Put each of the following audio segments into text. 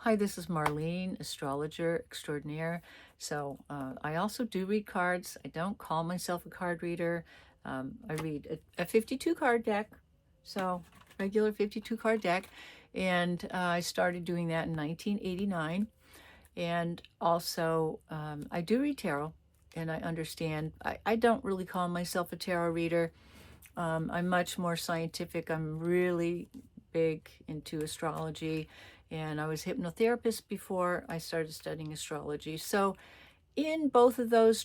Hi, this is Marlene, astrologer extraordinaire. I also do read cards. I don't call myself a card reader. I read a 52 card deck, so regular 52 card deck. And I started doing that in 1989. And also, I do read tarot, and I understand. I don't really call myself a tarot reader. I'm much more scientific. I'm really big into astrology, and I was hypnotherapist before I started studying astrology. So in both of those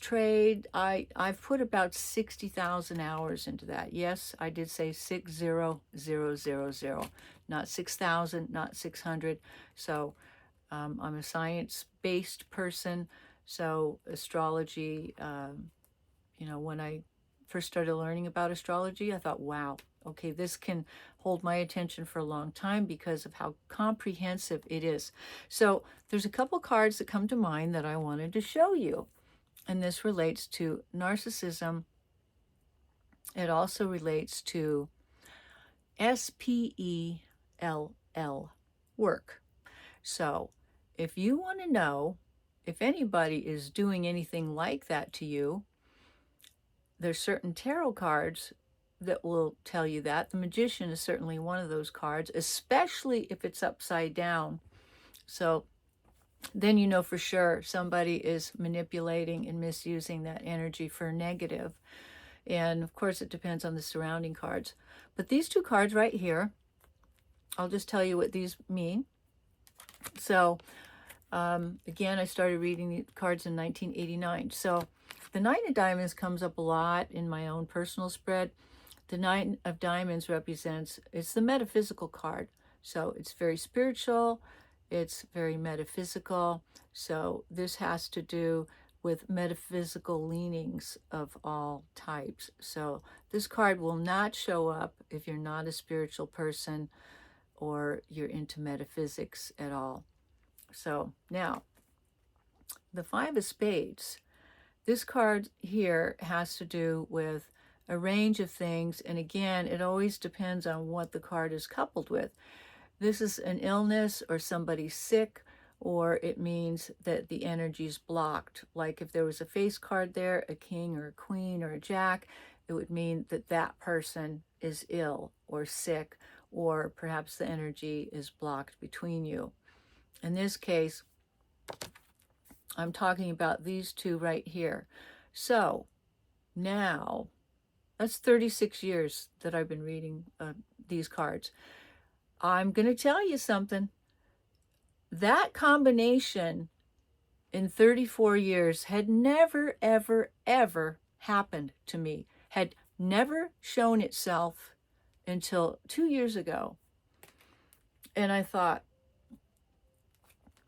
I've put about 60,000 hours into that. Yes, I did say 60,000, not 6,000, not 600. So I'm a science-based person. So astrology, when I first started learning about astrology, I thought, wow, okay, this can hold my attention for a long time because of how comprehensive it is. So there's a couple cards that come to mind that I wanted to show you. And this relates to narcissism. It also relates to SPELL, work. So if you want to know if anybody is doing anything like that to you, there's certain tarot cards that will tell you that. The Magician is certainly one of those cards, especially if it's upside down. So then you know for sure somebody is manipulating and misusing that energy for negative. And of course, it depends on the surrounding cards. But these two cards right here, I'll just tell you what these mean. So again, I started reading the cards in 1989. So the Knight of Diamonds comes up a lot in my own personal spread. The Knight of Diamonds represents, it's the metaphysical card. So it's very spiritual, it's very metaphysical. So this has to do with metaphysical leanings of all types. So this card will not show up if you're not a spiritual person or you're into metaphysics at all. So now, the Five of Spades. This card here has to do with a range of things. And again, it always depends on what the card is coupled with. This is an illness or somebody's sick, or it means that the energy is blocked. Like if there was a face card there, a king or a queen or a jack, it would mean that that person is ill or sick, or perhaps the energy is blocked between you. In this case, I'm talking about these two right here. So now, that's 36 years that I've been reading these cards. I'm going to tell you something. That combination in 34 years had never, ever, ever happened to me, had never shown itself until 2 years ago. And I thought,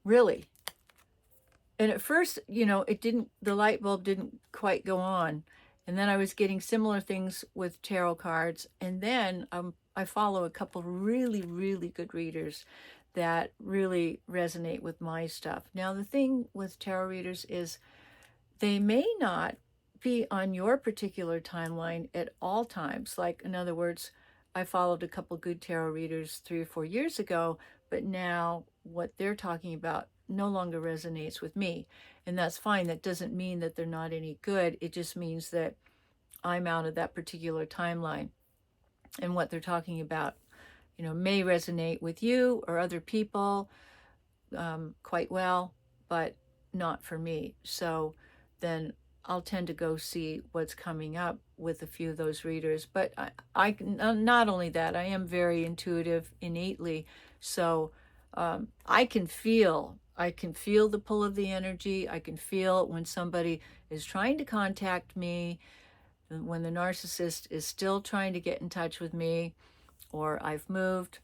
really? And at first, the light bulb didn't quite go on. And then I was getting similar things with tarot cards. And then I follow a couple really, really good readers that really resonate with my stuff. Now, the thing with tarot readers is they may not be on your particular timeline at all times. Like, in other words, I followed a couple good tarot readers 3 or 4 years ago, but now what they're talking about no longer resonates with me. And that's fine. That doesn't mean that they're not any good. It just means that I'm out of that particular timeline. And what they're talking about, may resonate with you or other people quite well, but not for me. So then I'll tend to go see what's coming up with a few of those readers. But I not only that, I am very intuitive innately. So I can feel the pull of the energy. I can feel when somebody is trying to contact me, when the narcissist is still trying to get in touch with me, or I've moved.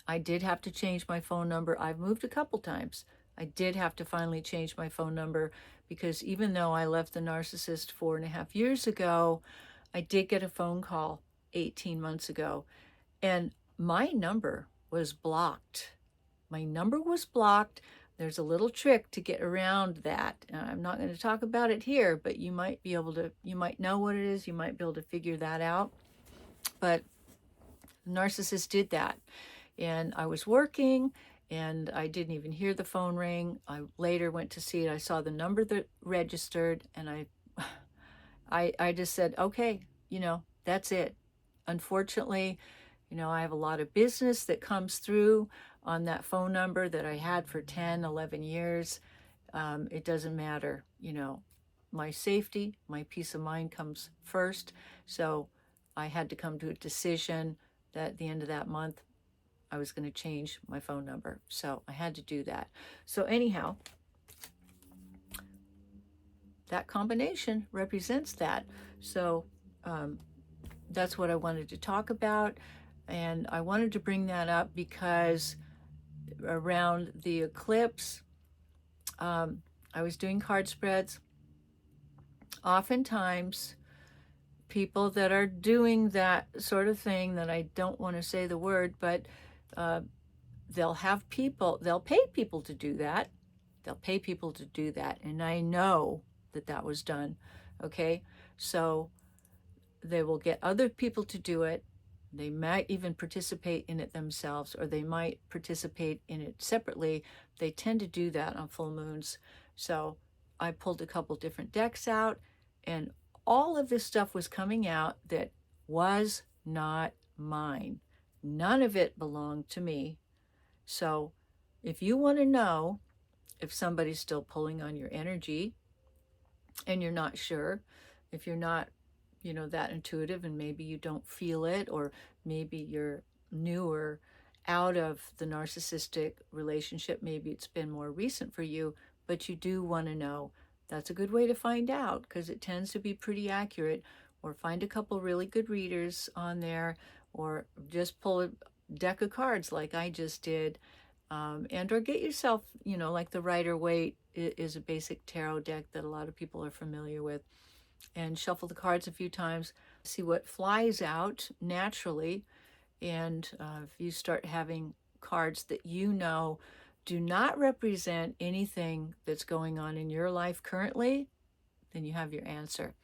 I did have to change my phone number. I've moved a couple times. I did have to finally change my phone number because even though I left the narcissist 4.5 years ago, I did get a phone call 18 months ago, and my number was blocked. My number was blocked. There's a little trick to get around that. I'm not going to talk about it here, but you might know what it is. You might be able to figure that out. But the narcissist did that. And I was working, and I didn't even hear the phone ring. I later went to see it. I saw the number that registered, and I just said, okay, that's it. Unfortunately, I have a lot of business that comes through on that phone number that I had for 10, 11 years. It doesn't matter, my safety, my peace of mind comes first. So I had to come to a decision that at the end of that month, I was going to change my phone number. So I had to do that. So anyhow, that combination represents that. So that's what I wanted to talk about. And I wanted to bring that up because around the eclipse, I was doing card spreads. Oftentimes, people that are doing that sort of thing, that I don't want to say the word, but they'll pay people to do that. They'll pay people to do that. And I know that was done. Okay. So they will get other people to do it. They might even participate in it themselves, or they might participate in it separately. They tend to do that on full moons. So I pulled a couple different decks out, and all of this stuff was coming out that was not mine. None of it belonged to me. So if you want to know if somebody's still pulling on your energy and you're not sure, if you're not that intuitive, and maybe you don't feel it, or maybe you're newer out of the narcissistic relationship, maybe it's been more recent for you, but you do want to know, that's a good way to find out, because it tends to be pretty accurate. Or find a couple really good readers on there, or just pull a deck of cards like I just did, and or get yourself, like the Rider-Waite is a basic tarot deck that a lot of people are familiar with, and shuffle the cards a few times, see what flies out naturally. And if you start having cards that do not represent anything that's going on in your life currently, then you have your answer.